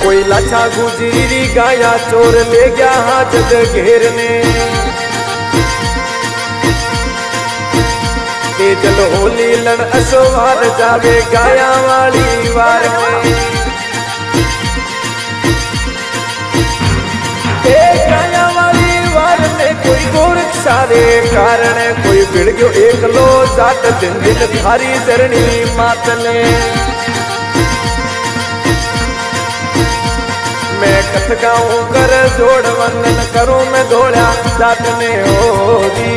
कोई लाछा गुजरी गाया चोर ले गया हाजत घेरने तेजल होली लड़ अशोवार जावे गाया वाली वार में गाया वाली वार में कोई गोरख सारे कारण कोई भिड़ गयो एकलो जाट दिन दिन थारी चरणी मातने मैं कथ गाऊं कर जोड़ वंदन करूं मैं धोड़ा जाटने होगी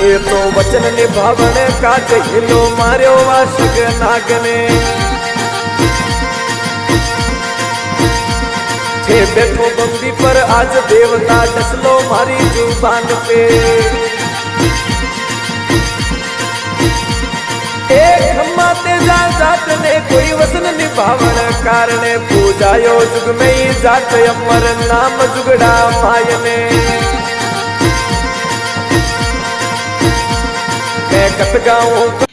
ये तो वचन निभावण काट हिलो मार्यो वाशक नागने थे बैठो बंदी पर आज देवता डसलो मारी जुबान पे एक खम्मा तेजा जाट ने कोई वचन निभावण कारणे पूजायो जुग में ही जाट अमर नाम जुगड़ा मायने मैं कथ गाऊं